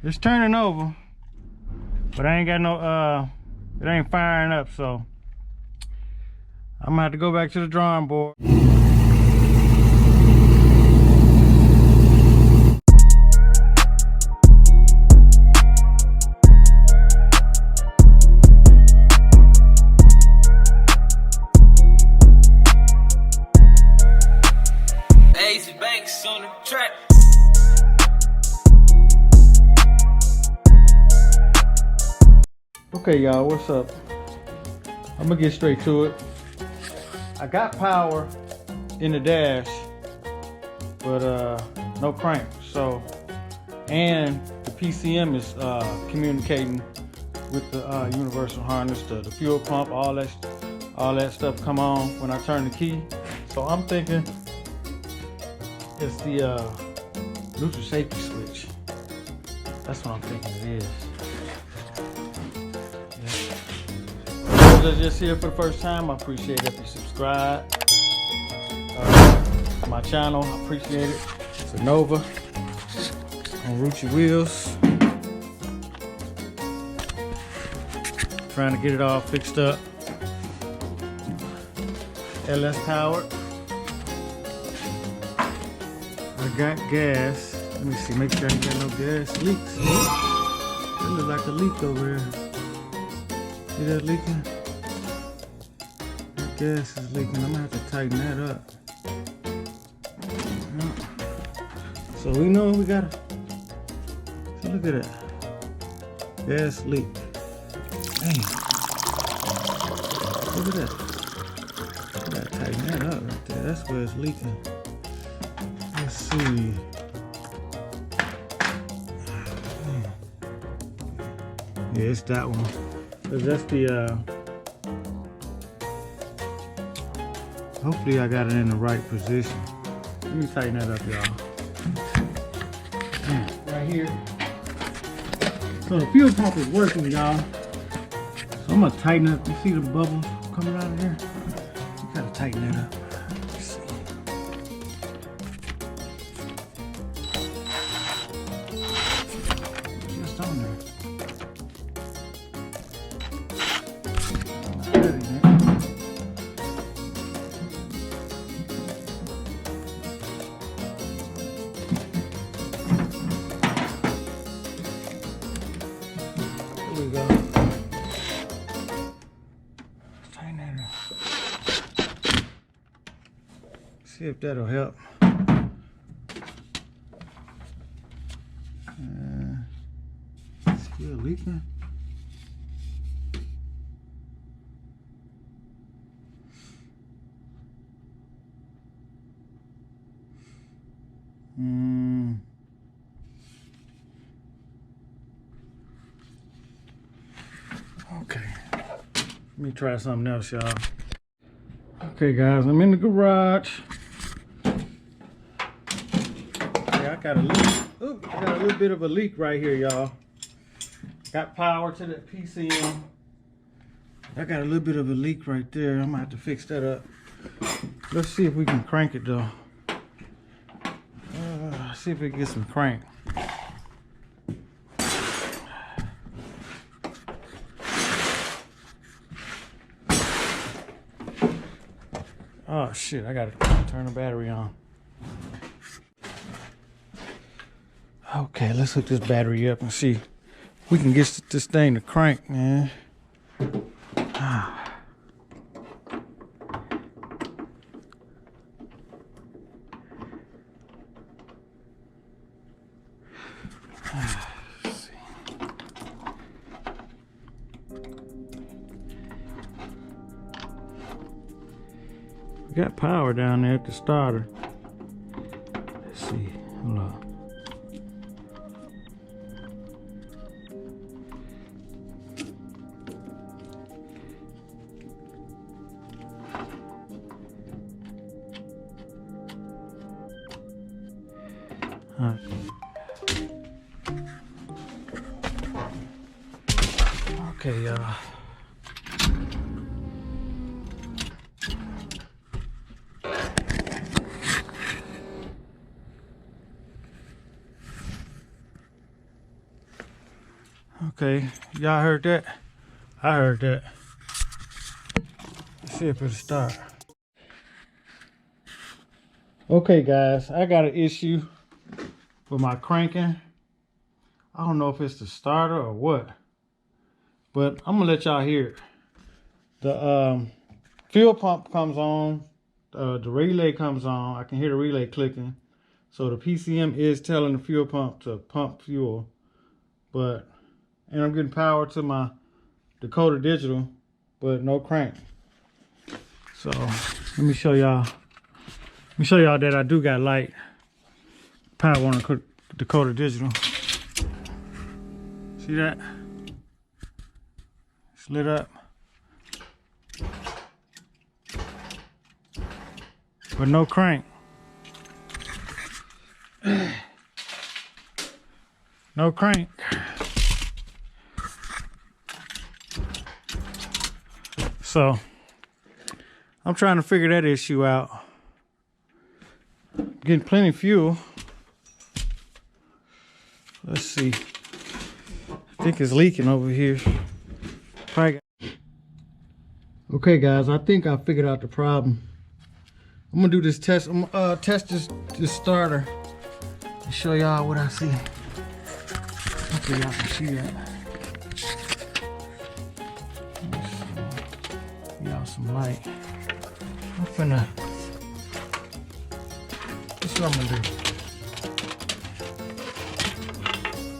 It's turning over, but I ain't got no, it ain't firing up, so I'm gonna have to go back to the drawing board. On the track. Okay, y'all, what's up? I'm gonna get straight to it. I got power in the dash, but no crank. So, and the PCM is communicating with the universal harness, the fuel pump, all that stuff come on when I turn the key. So I'm thinking it's the neutral safety switch. That's what I'm thinking it is. Yeah. Those that just here for the first time, I appreciate it if you subscribe to my channel. I appreciate it. It's a Nova on Rucci wheels. Trying to get it all fixed up. LS powered. I got gas. Let me see, make sure I ain't got no gas leaks. That look like a leak over there. See that leaking? That gas is leaking. I'm gonna have to tighten that up. So we know we gotta. So look at that. Gas leak. Dang. Look at that. I gotta tighten that up right there. That's where it's leaking. Let's see. Yeah, it's that one. That's the hopefully I got it in the right position. Let me tighten that up, y'all. Right here. So the fuel pump is working, y'all. So I'm gonna tighten up. You see the bubbles coming out of here? You gotta tighten that up. There we go. Tighten that up. See if that'll help. Still leaking. Okay, let me try something else, y'all. Okay, guys, I'm in the garage. Yeah, I got a leak. Ooh, I got a little bit of a leak right here, y'all. Got power to that PCM. I got a little bit of a leak right there. I'm gonna have to fix that up. Let's see if we can crank it though. See if we can get some crank. Oh shit, I gotta turn the battery on. Okay, let's hook this battery up and see if we can get this thing to crank, man. Let's see. We got power down there at the starter. Let's see. Hold on. Okay, y'all. Okay, y'all heard that? I heard that. Let's see if it'll start. Okay guys, I got an issue with my cranking. I don't know if it's the starter or what, but I'm gonna let y'all hear it. The fuel pump comes on, the relay comes on. I can hear the relay clicking. So the PCM is telling the fuel pump to pump fuel, and I'm getting power to my Dakota digital, but no crank. So let me show y'all. Let me show y'all that I do got light power on the Dakota digital. See that? It's lit up. But no crank. No crank. So I'm trying to figure that issue out. Getting plenty of fuel. Let's see. I think it's leaking over here. Okay guys, I think I figured out the problem. I'm gonna do this test. I'm gonna test this starter and show y'all what I see. Hopefully y'all can see that. Y'all some light. This is what I'm gonna do.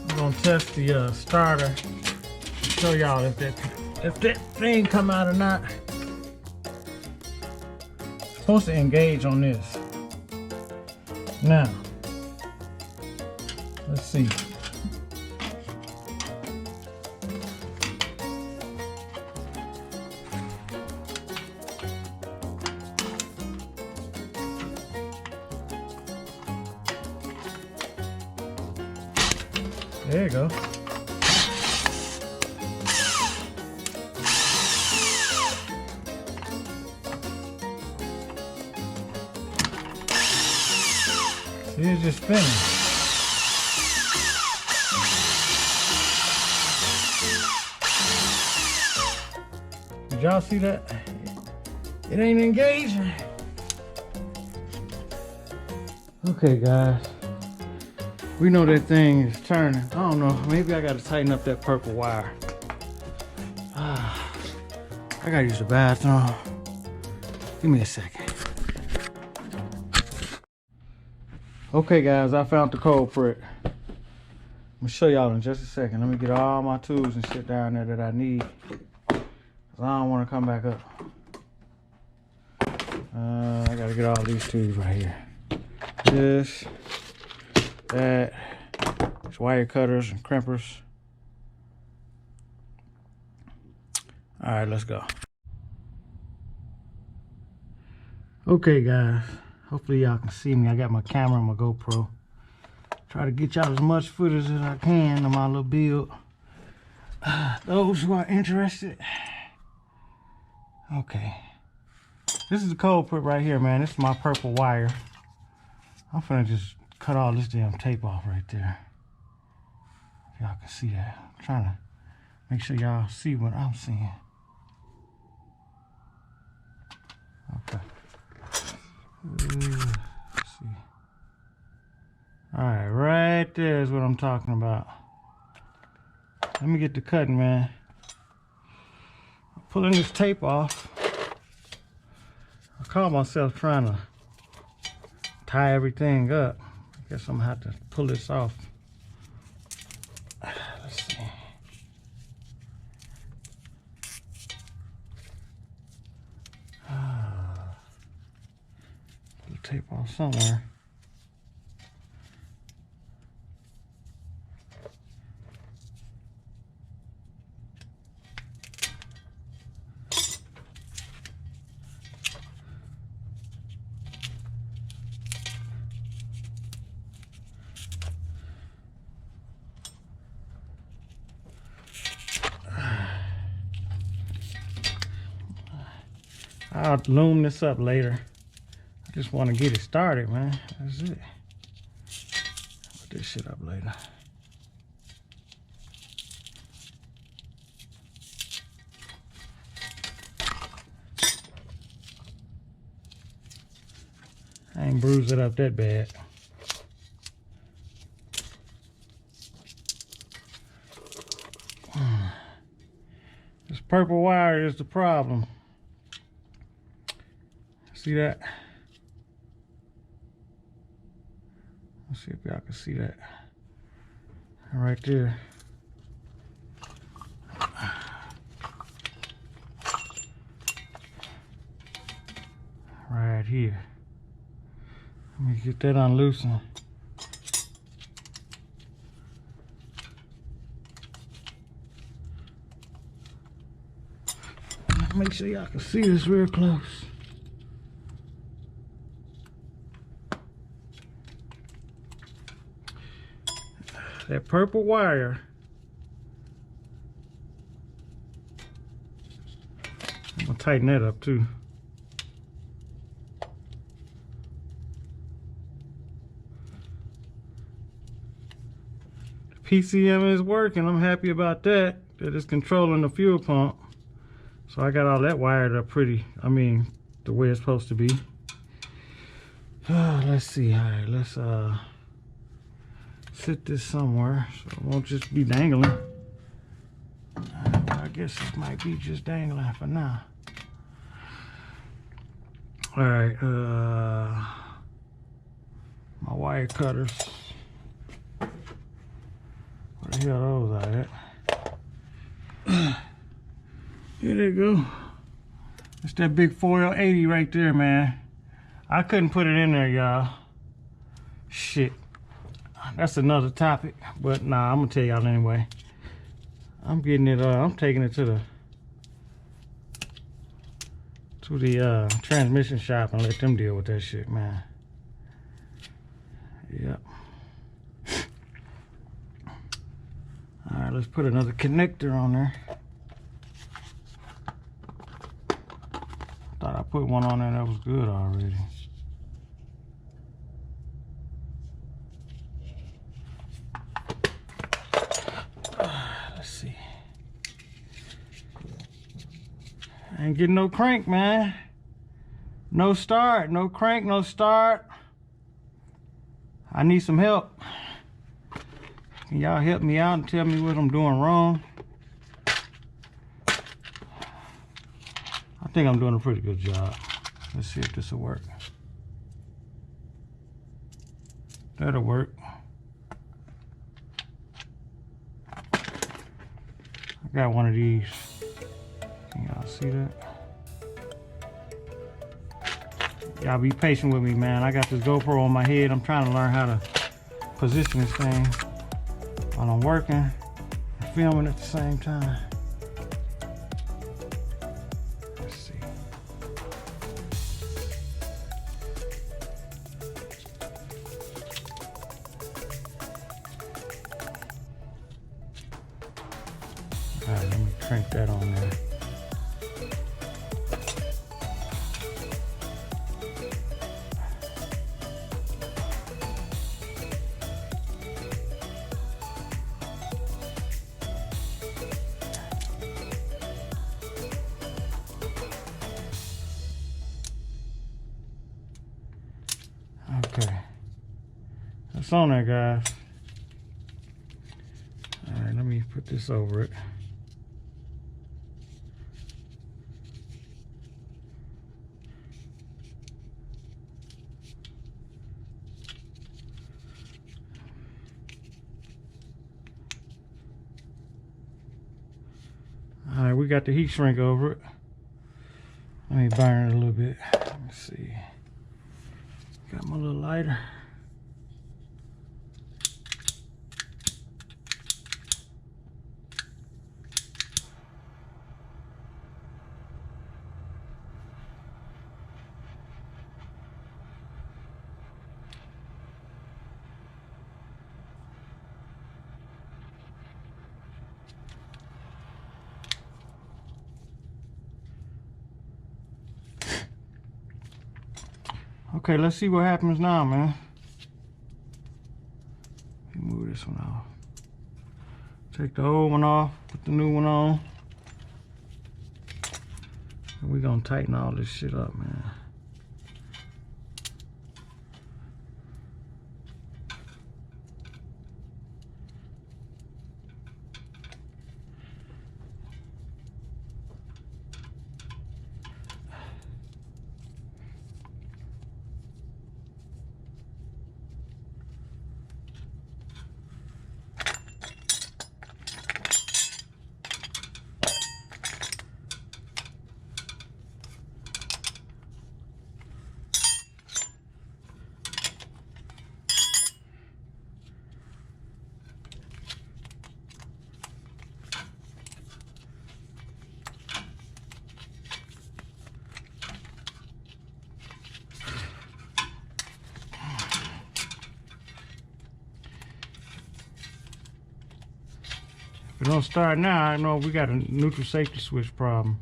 I'm gonna test the starter. Show y'all if that thing come out or not. It's supposed to engage on this. Now, let's see. There you go. See, it's just spinning. Did y'all see that? It ain't engaging. Okay, guys. We know that thing is turning. I don't know. Maybe I gotta tighten up that purple wire. I gotta use the bathroom. Give me a second. Okay, guys, I found the culprit. I'm gonna show y'all in just a second. Let me get all my tools and shit down there that I need. 'Cause I don't want to come back up. I gotta get all these tools right here. This. That, it's wire cutters and crimpers. All right, let's go. Okay, guys. Hopefully y'all can see me. I got my camera and my GoPro. Try to get y'all as much footage as I can of my little build. Those who are interested. Okay. This is the culprit right here, man. This is my purple wire. I'm finna just cut all this damn tape off right there. Y'all can see that. I'm trying to make sure y'all see what I'm seeing. Okay. Let's see. Alright, right there is what I'm talking about. Let me get to cutting, man. I'm pulling this tape off. I caught myself trying to tie everything up. I guess I'm gonna have to pull this off. Let's see. Pull the tape off somewhere. I'll loom this up later. I just want to get it started, man. That's it. Put this shit up later. I ain't bruised it up that bad. This purple wire is the problem. See that? Let's see if y'all can see that. Right there. Right here. Let me get that unloosened. Make sure y'all can see this real close. That purple wire. I'm gonna tighten that up too. The PCM is working. I'm happy about that. That it's controlling the fuel pump. So I got all that wired up pretty, the way it's supposed to be. Let's see. All right, let's sit this somewhere so it won't just be dangling. I guess it might be just dangling for now. All right, my wire cutters. Where the hell those are at? Here they go. It's that big 4L80 right there, man. I couldn't put it in there, y'all. Shit. That's another topic, but nah, I'm gonna tell y'all anyway. I'm getting it, I'm taking it to the transmission shop and let them deal with that shit, man. Yep. All right, let's put another connector on there. Thought I put one on there that was good already. Let's see. I ain't getting no crank, man. No start, no crank, no start. I need some help. Can y'all help me out and tell me what I'm doing wrong? I think I'm doing a pretty good job. Let's see if this will work. That'll work. I got one of these. Can y'all see that? Y'all be patient with me, man. I got this GoPro on my head. I'm trying to learn how to position this thing while I'm working and filming at the same time. All right, let me crank that on there. Okay, that's on there, guys. All right, let me put this over it. All right, we got the heat shrink over it. Let me burn it a little bit. Let me see. Got my little lighter. Okay, let's see what happens now, man. Let me move this one off. Take the old one off, put the new one on. And we're gonna tighten all this shit up, man. If it don't start now, I know we got a neutral safety switch problem.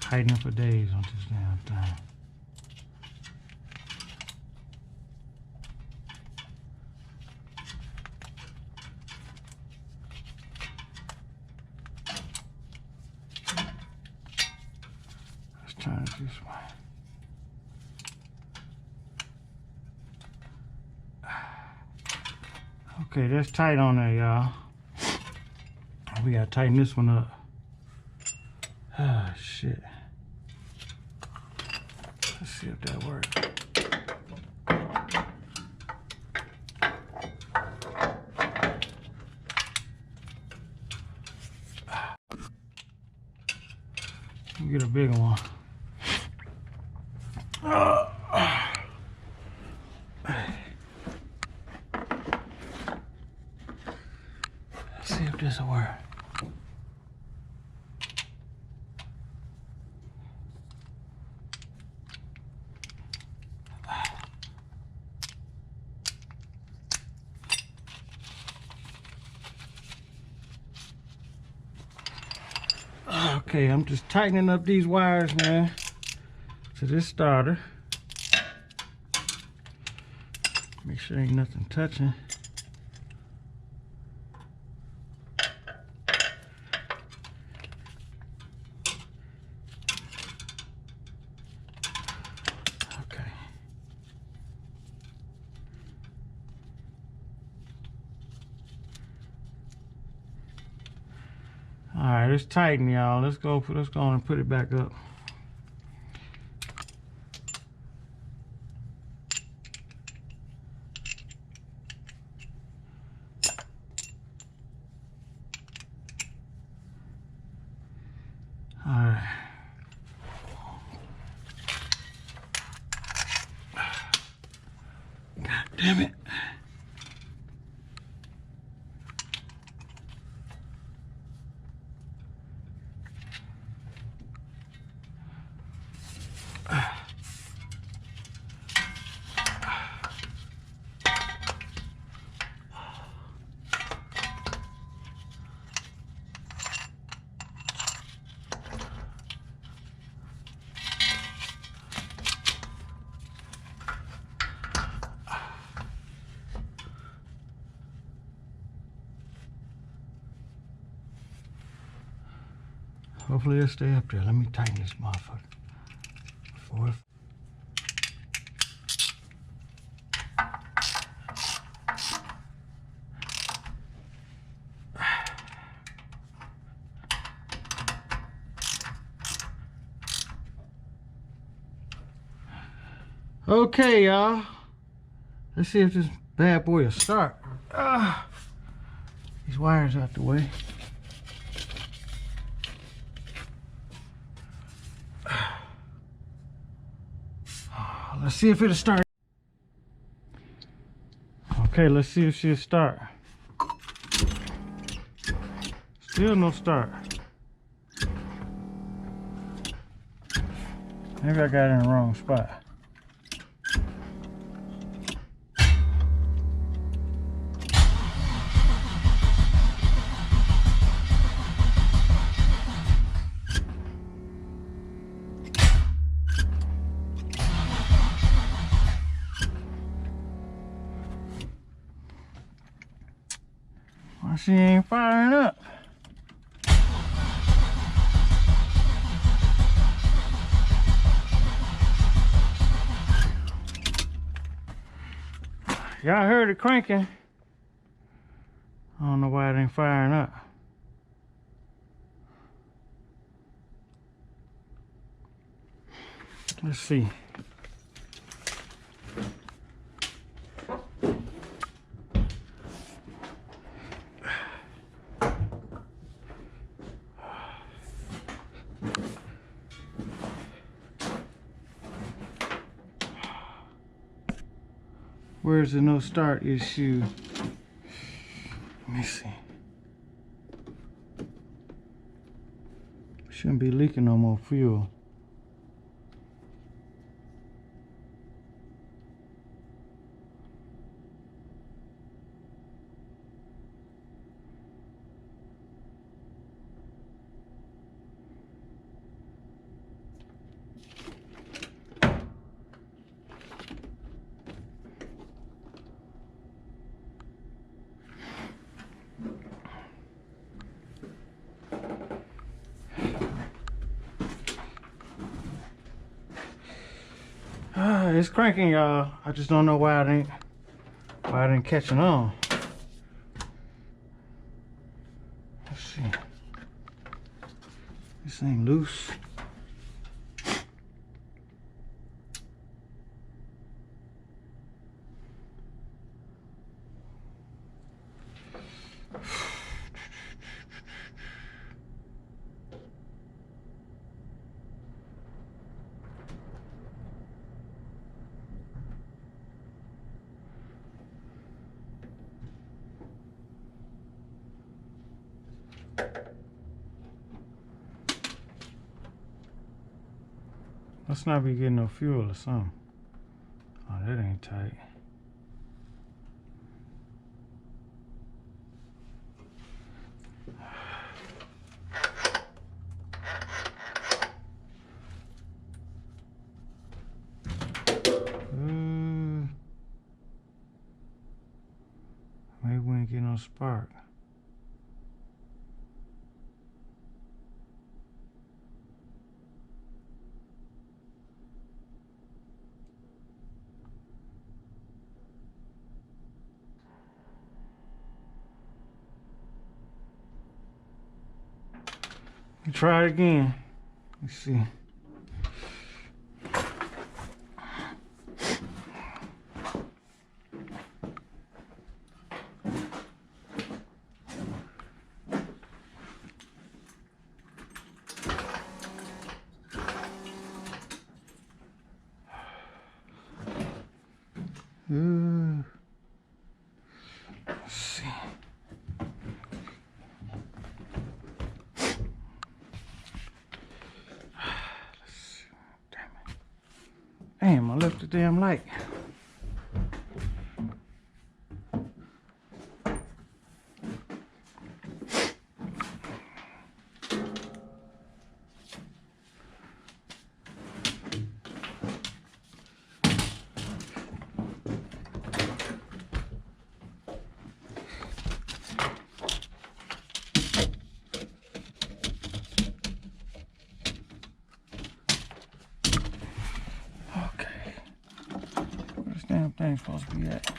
Tightening for days on this damn thing. Let's turn it this way. Okay, that's tight on there, y'all. We gotta tighten this one up. Ah, shit. Let's see if that works. Get a bigger one. Let's see if this will work. Okay, I'm just tightening up these wires, man, to this starter. Make sure ain't nothing touching. Okay. All right, it's tighten, y'all. Let's go on and put it back up. All right. God damn it. Hopefully it'll stay up there. Let me tighten this motherfucker. Okay, y'all. Let's see if this bad boy will start. These wires out the way. Let's see if it'll start. Okay, let's see if she'll start. Still no start. Maybe I got it in the wrong spot. She ain't firing up. Y'all heard it cranking. I don't know why it ain't firing up. Let's see. Where's the no start issue? Let me see. Shouldn't be leaking no more fuel. It's cranking, y'all. I just don't know why I didn't catch it on. Let's see. This ain't loose. Let's not be getting no fuel or something. Oh, that ain't tight. Maybe we ain't get no spark. Try it again. Let's see. Let's see. Damn, I left the damn light. Damn thing's supposed to be at.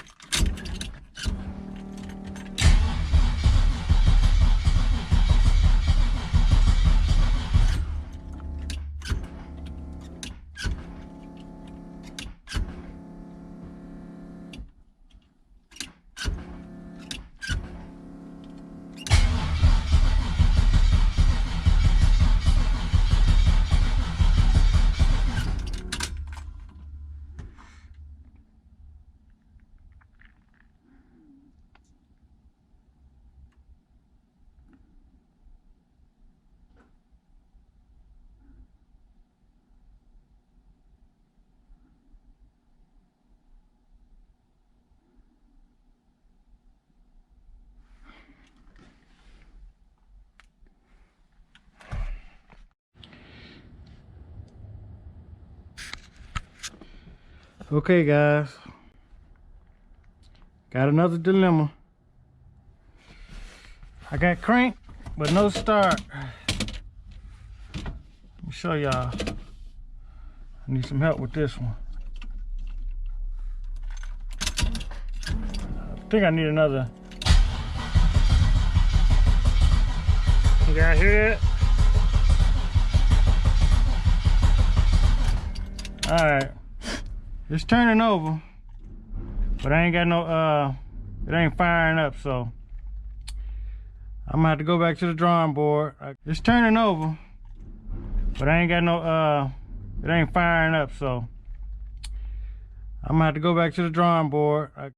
Okay, guys. Got another dilemma. I got crank, but no start. Let me show y'all. I need some help with this one. I think I need another. You guys hear it? Alright. It's turning over, but I ain't got no, it ain't firing up, so I'm gonna have to go back to the drawing board. It's turning over, but I ain't got no, it ain't firing up, so I'm gonna have to go back to the drawing board.